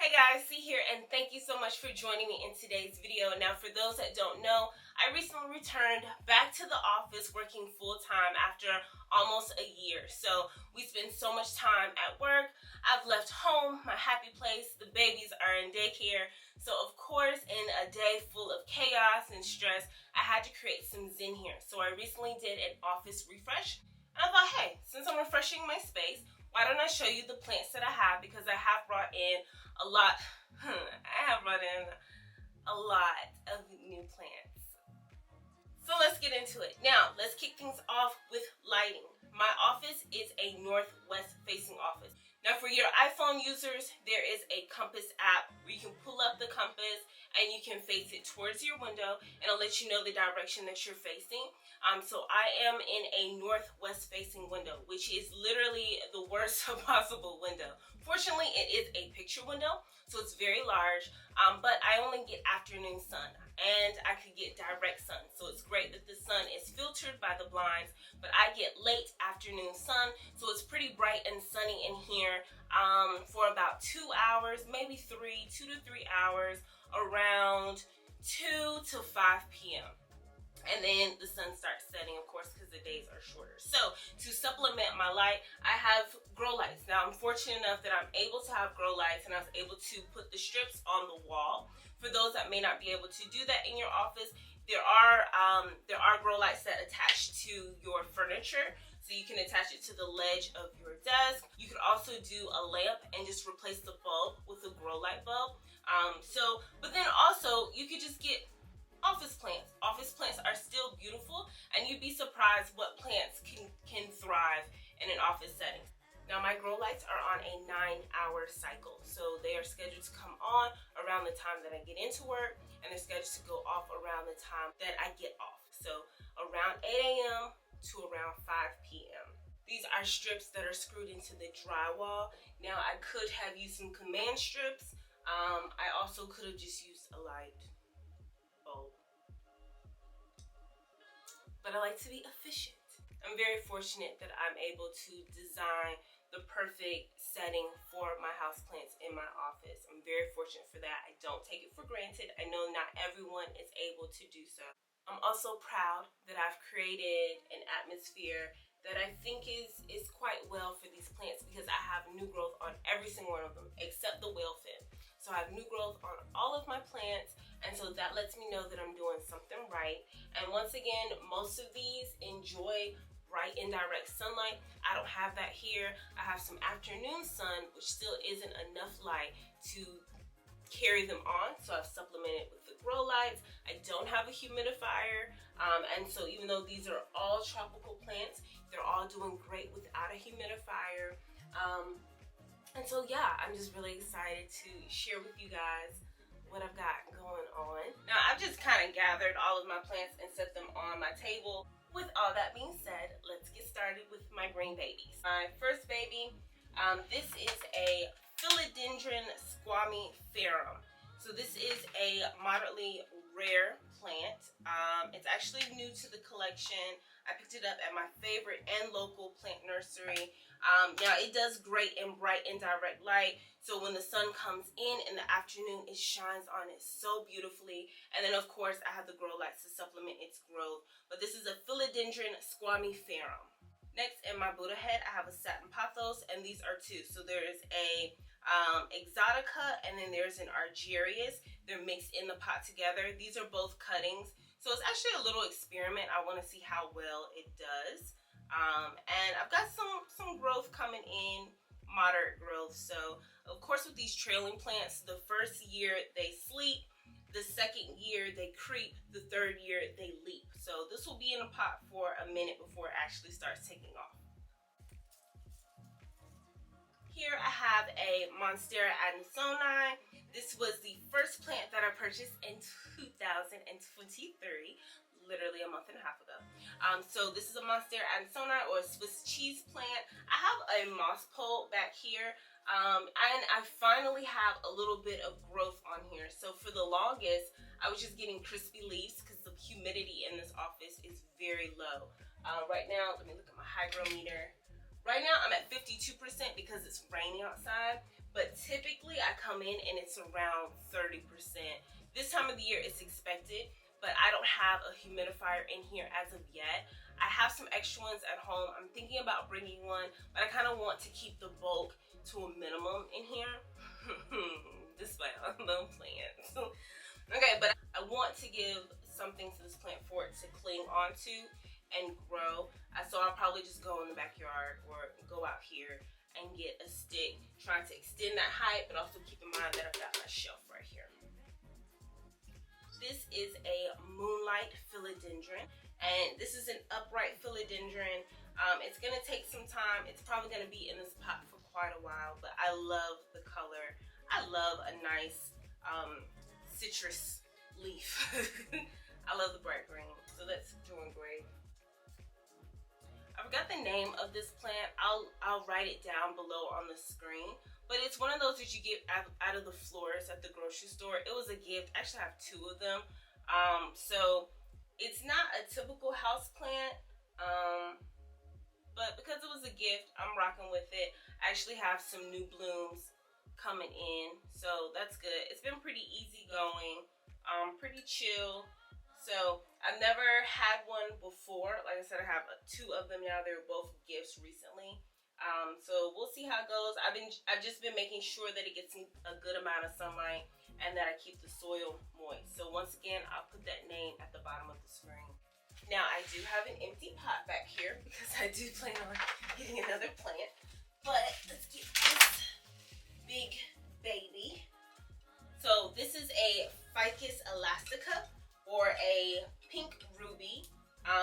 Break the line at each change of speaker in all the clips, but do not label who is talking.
Hi guys, C here, and thank you so much for joining me in today's video. Now for those that don't know, I recently returned back to the office working full-time after almost a year. So we spend so much time at work. I've left home, my happy place, the babies are in daycare. So of course, in a day full of chaos and stress, I had to create some zen here. So I recently did an office refresh, and I thought, hey, since I'm refreshing my space, why don't I show you the plants that I have, because I have brought in a lot of new plants. So let's get into it. Now, let's kick things off with lighting. My office is a northwest facing office. Now for your iPhone users, there is a compass app where you can pull up the compass and you can face it towards your window, and it'll let you know the direction that you're facing. So I am in a northwest facing window, which is literally the worst possible window. Fortunately, it is a picture window, so it's very large, but I only get afternoon sun, and I could get direct sun. So it's great that the sun is filtered by the blinds, but I get late afternoon sun, so it's pretty bright and sunny in here for about 2 hours, maybe 2 to 3 hours, around 2 to 5 p.m. And then the sun starts setting, of course, because the days are shorter. So to supplement my light, I have grow lights. Now I'm fortunate enough that I'm able to have grow lights, and I was able to put the strips on the wall. For those that may not be able to do that in your office, there are grow lights that attach to your furniture. So you can attach it to the ledge of your desk. You could also do a lamp and just replace the bulb with a grow light bulb. But then also you could just get office plants. Office plants are still beautiful, and you'd be surprised what plants can thrive in an office setting. Now my grow lights are on a 9-hour cycle, so they are scheduled to come on around the time that I get into work, and they're scheduled to go off around the time that I get off. So around 8 a.m. to around 5 p.m. These are strips that are screwed into the drywall. Now I could have used some command strips. I also could have just used a light bulb, but I like to be efficient. I'm very fortunate that I'm able to design the perfect setting for my houseplants in my office. I'm very fortunate for that. I don't take it for granted. I know not everyone is able to do so. I'm also proud that I've created an atmosphere that I think is quite well for these plants, because I have new growth on every single one of them except the whale fin. So I have new growth on all of my plants, and so that lets me know that I'm doing something right. And once again, most of these enjoy bright and direct sunlight. I don't have that here. I have some afternoon sun, which still isn't enough light to carry them on, so I've supplemented with the grow lights. I don't have a humidifier, and so even though these are all tropical plants, they're all doing great without a humidifier. And so yeah, I'm just really excited to share with you guys what I've got going on. Now I've just kind of gathered all of my plants and set them on my table. With all that being said, let's get started with my green babies. My first baby, this is a Philodendron squamiferum. So this is a moderately rare plant. It's actually new to the collection. I picked it up at my favorite and local Plant Nursery. Now it does great in bright and direct light, so when the sun comes in the afternoon, it shines on it so beautifully. And then of course I have the grow lights to supplement its growth. But this is a Philodendron squamiferum. Next, in my Buddha head, I have a satin pothos, and these are two. So there is a exotica, and then there's an Argyrius. They're mixed in the pot together. These are both cuttings, so it's actually a little experiment. I want to see how well it does. And I've got some growth coming in, moderate growth. So of course with these trailing plants, the first year they sleep, the second year they creep, the third year they leap. So this will be in a pot for a minute before it actually starts taking off. Here I have a Monstera adansonii. This was the first plant that I purchased in 2023, literally a month and a half ago. So this is a Monstera adansonii, or a Swiss cheese plant. I have a moss pole back here, and I finally have a little bit of growth on here. So for the longest, I was just getting crispy leaves because the humidity in this office is very low. Right now, let me look at my hygrometer. Right now I'm at 52% because it's raining outside, but typically I come in and it's around 30%. This time of the year it's expected, but I don't have a humidifier in here as of yet. I have some extra ones at home. I'm thinking about bringing one, but I kind of want to keep the bulk to a minimum in here. Despite all the plants. Okay, but I want to give something to this plant for it to cling onto and grow. So I'll probably just go in the backyard or go out here and get a stick, trying to extend that height, but also keep in mind that I've got my shelf right here. This is a moonlight philodendron, and this is an upright philodendron. It's gonna take some time. It's probably gonna be in this pot for quite a while, but I love the color. I love a nice citrus leaf. I love the bright green, so that's doing great. I forgot the name of this plant. I'll write it down below on the screen. But it's one of those that you get out of the florist at the grocery store. It was a gift. Actually, I have 2 of them. So it's not a typical house plant, but because it was a gift, I'm rocking with it. I actually have some new blooms coming in, so that's good. It's been pretty easy going, pretty chill. So I've never had one before. Like I said, I have 2 of them now. They were both gifts recently. So we'll see how it goes. I've just been making sure that it gets a good amount of sunlight and that I keep the soil moist. So once again, I'll put that name at the bottom of the screen. Now I do have an empty pot back here because I do plan on getting another plant. But let's get this big baby. So this is a Ficus elastica, or a pink ruby.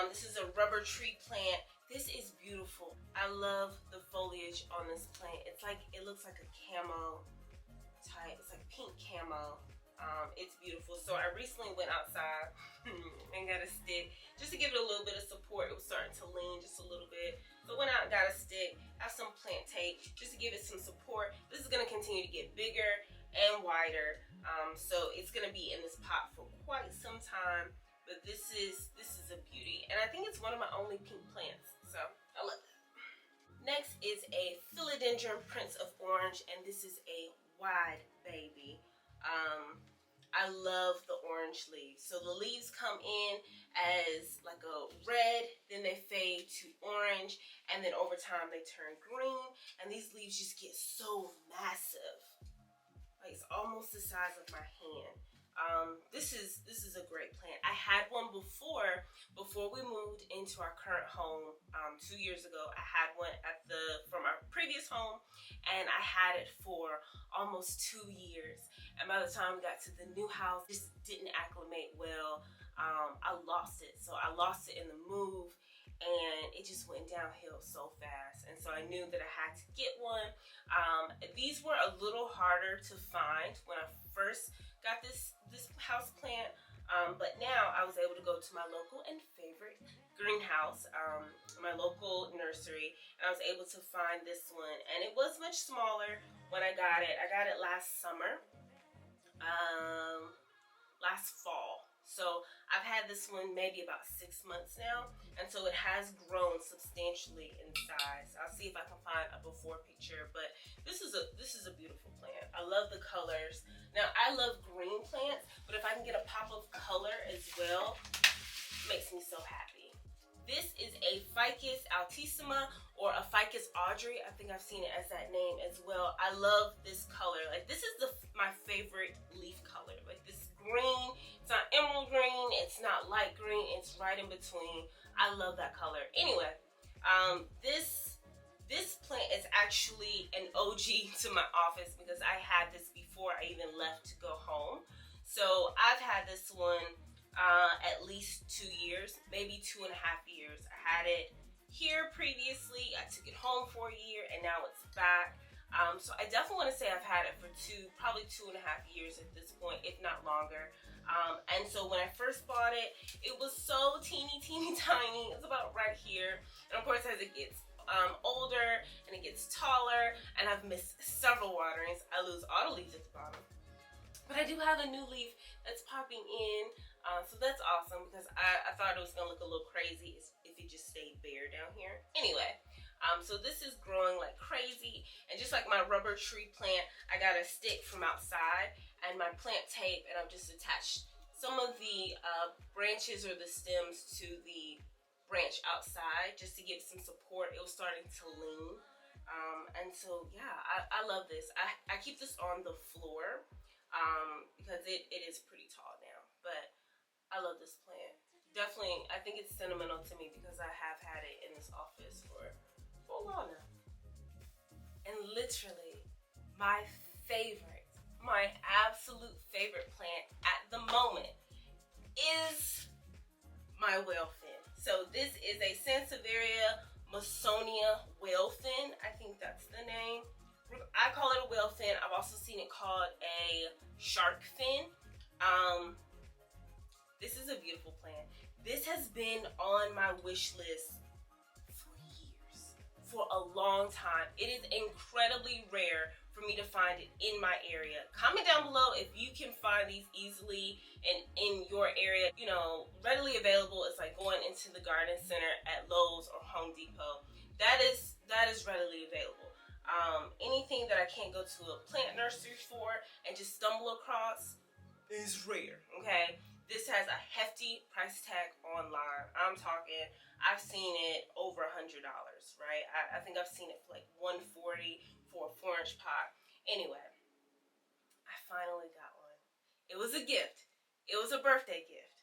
This is a rubber tree plant. This is beautiful. I love the foliage on this plant. It looks like a camo type. It's like pink camo. It's beautiful. So I recently went outside and got a stick just to give it a little bit of support. It was starting to lean just a little bit. So I went out and got a stick, have some plant tape just to give it some support. This is gonna continue to get bigger and wider. So it's gonna be in this pot for quite some time. But this is a beauty, and I think it's one of my only pink plants, so I love it. Next is a philodendron Prince of Orange, and this is a wide baby. I love the orange leaves. So the leaves come in as like a red, then they fade to orange, and then over time they turn green, and these leaves just get so massive. Like it's almost the size of my hand. This is a great plant. I had one before we moved into our current home 2 years ago. I had one from our previous home, and I had it for almost 2 years. And by the time we got to the new house, it just didn't acclimate well. I lost it. So I lost it in the move, and it just went downhill so fast. And so I knew that I had to get one. These were a little harder to find when I first got this house plant, but now I was able to go to my local and favorite greenhouse, my local nursery, and I was able to find this one, and it was much smaller when I got it. I got it last summer, last fall. So I've had this one maybe about 6 months now, and so it has grown substantially in size. I'll see if I can find a before picture, but this is a beautiful plant. I love the colors. Now I love green plants, but if I can get a pop of color as well, it makes me so happy. This is a Ficus altissima, or a Ficus Audrey. I think I've seen it as that name as well. I love this color. Like this is my favorite leaf color. Like this green, it's not emerald green, it's not light green, it's right in between. I love that color. Anyway, this plant is actually an OG to my office because I had this before I even left to go home. So I've had this one at least 2 years, maybe 2.5 years. I had it here previously, I took it home for a year, and now it's back. So I definitely want to say I've had it for probably 2.5 years at this point, if not longer. And so when I first bought it, it was so teeny tiny. It's about right here. And of course, as it gets older and it gets taller, and I've missed several waterings, I lose all the leaves at the bottom. But I do have a new leaf that's popping in, so that's awesome because I thought it was gonna look a little crazy if it just stayed bare down here. Anyway, So this is growing like crazy, and just like my rubber tree plant, I got a stick from outside and my plant tape, and I've just attached some of the branches or the stems to the branch outside just to give some support. It was starting to lean. And so yeah, I love this. I keep this on the floor because it is pretty tall now, but I love this plant. Definitely, I think it's sentimental to me because I have had it in this office for a while now. And literally, my absolute favorite plant at the moment is my whale fin. So this is a Sansevieria Masonia whale fin. I think that's the name. I call it a whale fin. I've also seen it called a shark fin. This is a beautiful plant. This has been on my wish list for years, for a long time. It is incredibly rare for me to find it in my area. Comment down below if you can find these easily and in your area. You know, readily available. It's like going into the garden center at Lowe's or Home Depot. That is readily available. Anything that I can't go to a plant nursery for and just stumble across is rare, okay? This has a hefty price tag online. I'm talking, I've seen it over $100, right? I think I've seen it for like $140 for a 4-inch pot. Anyway, I finally got one. It was a gift. It was a birthday gift.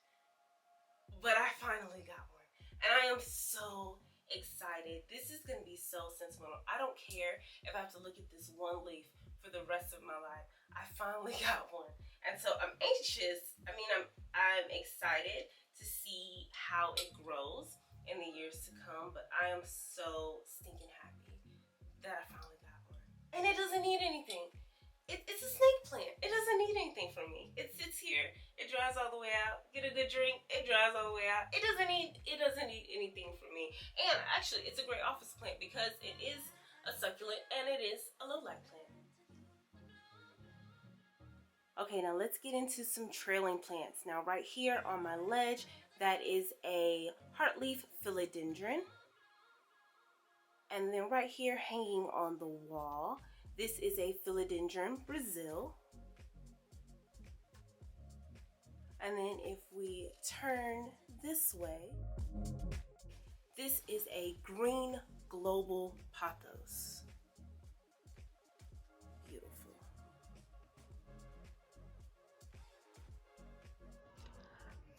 But I finally got one. And I am so excited. This is going to be so sentimental. I don't care if I have to look at this one leaf for the rest of my life. I finally got one. And so I'm anxious. I mean, I'm excited to see how it grows in the years to come, but I am so stinking happy that I finally got one. And it doesn't need anything. It's a snake plant. It doesn't need anything from me. It sits here, it dries all the way out, get a good drink, it dries all the way out. It doesn't need anything from me. And actually, it's a great office plant because it is a succulent and it is a low light plant. Okay, now let's get into some trailing plants. Now right here on my ledge, that is a heartleaf philodendron. And then right here hanging on the wall, this is a philodendron Brazil. And then if we turn this way, this is a green global pothos.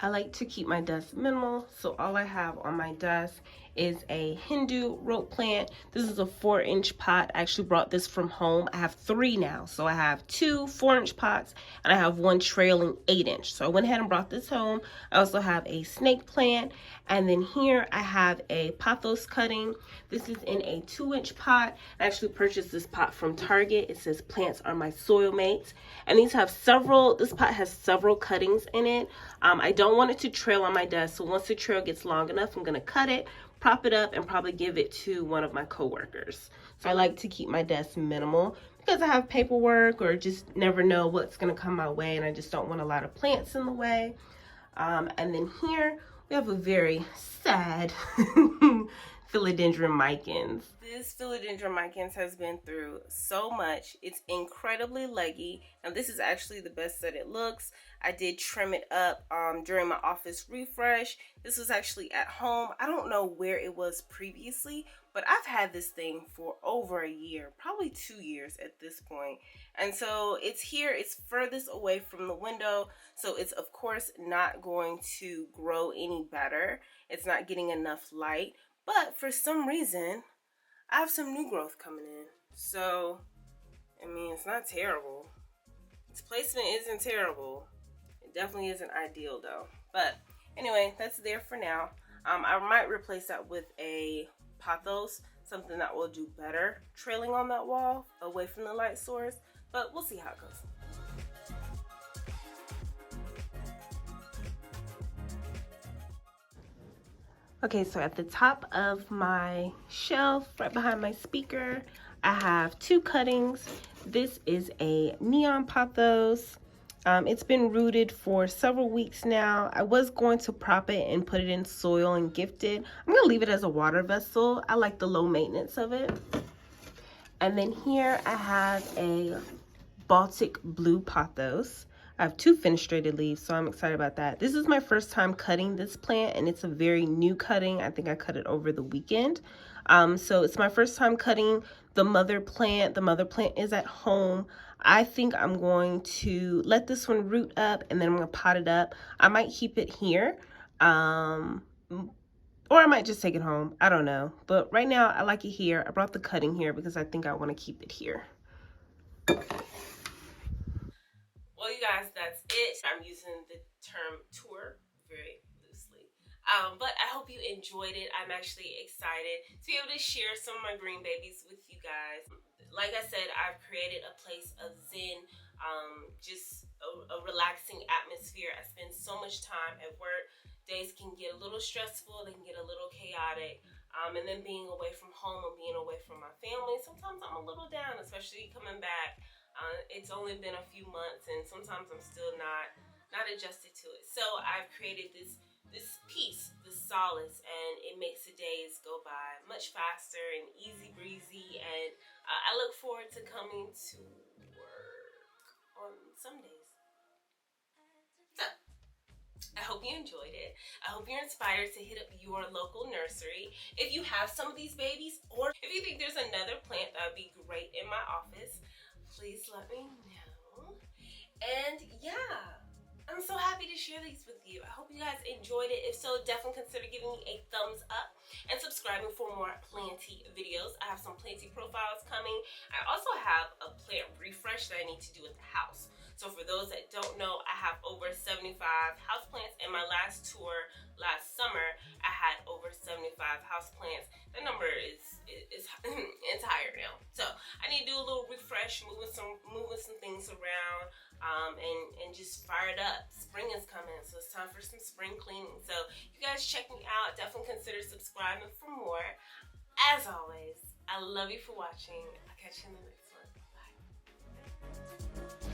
I like to keep my desk minimal, so all I have on my desk is a Hindu rope plant. This is a 4-inch pot. I actually brought this from home. I have 3 now, so I have 2 4-inch pots and I have 1 trailing 8-inch. So I went ahead and brought this home. I also have a snake plant, and then here I have a pothos cutting. This is in a 2-inch pot. I actually purchased this pot from Target. It says plants are my soil mates, and these have several. This pot has several cuttings in it. I don't want it to trail on my desk, so once the trail gets long enough, I'm gonna cut it, prop it up, and probably give it to one of my coworkers. So I like to keep my desk minimal because I have paperwork or just never know what's gonna come my way, and I just don't want a lot of plants in the way. And then here we have a very sad philodendron micans. This philodendron micans has been through so much. It's incredibly leggy. Now this is actually the best that it looks. I did trim it up during my office refresh. This was actually at home. I don't know where it was previously, but I've had this thing for over a year, probably 2 years at this point. And so it's here, it's furthest away from the window. So it's of course not going to grow any better. It's not getting enough light, but for some reason, I have some new growth coming in. So, I mean, it's not terrible. Its placement isn't terrible. It definitely isn't ideal though. But anyway, that's there for now. I might replace that with a pothos, something that will do better trailing on that wall away from the light source, but we'll see how it goes. Okay, so at the top of my shelf, right behind my speaker, I have 2 cuttings. This is a neon pothos. It's been rooted for several weeks now. I was going to prop it and put it in soil and gift it. I'm going to leave it as a water vessel. I like the low maintenance of it. And then here I have a Baltic blue pothos. I have 2 fenestrated leaves, so I'm excited about that. This is my first time cutting this plant, and it's a very new cutting. I think I cut it over the weekend. So it's my first time cutting the mother plant. The mother plant is at home. I think I'm going to let this one root up, and then I'm going to pot it up. I might keep it here, or I might just take it home. I don't know. But right now, I like it here. I brought the cutting here because I think I want to keep it here. Well, you guys, that's it. I'm using the term tour very loosely. But I hope you enjoyed it. I'm actually excited to be able to share some of my green babies with you guys. Like I said, I've created a place of zen, just a relaxing atmosphere. I spend so much time at work. Days can get a little stressful, they can get a little chaotic. And then being away from home and being away from my family, sometimes I'm a little down, especially coming back. It's only been a few months, and sometimes I'm still not adjusted to it. So I've created this peace, this solace, and it makes the days go by much faster and easy breezy. And I look forward to coming to work on some days. So I hope you enjoyed it. I hope you're inspired to hit up your local nursery. If you have some of these babies, or if you think there's another plant that would be great in my office, please let me know. And yeah, I'm so happy to share these with you. I hope you guys enjoyed it. If so, definitely consider giving me a thumbs up and subscribing for more planty videos. I have some planty profiles coming. I also have a plant refresh that I need to do at the house. So for those that don't know, I have over 75 houseplants. In my last tour last summer, I had over 75 houseplants. The number is it's higher now. So I need to do a little refresh, moving some things around, and just fire it up. Spring is coming, so it's time for some spring cleaning. So you guys check me out. Definitely consider subscribing for more. As always, I love you for watching. I'll catch you in the next one. Bye.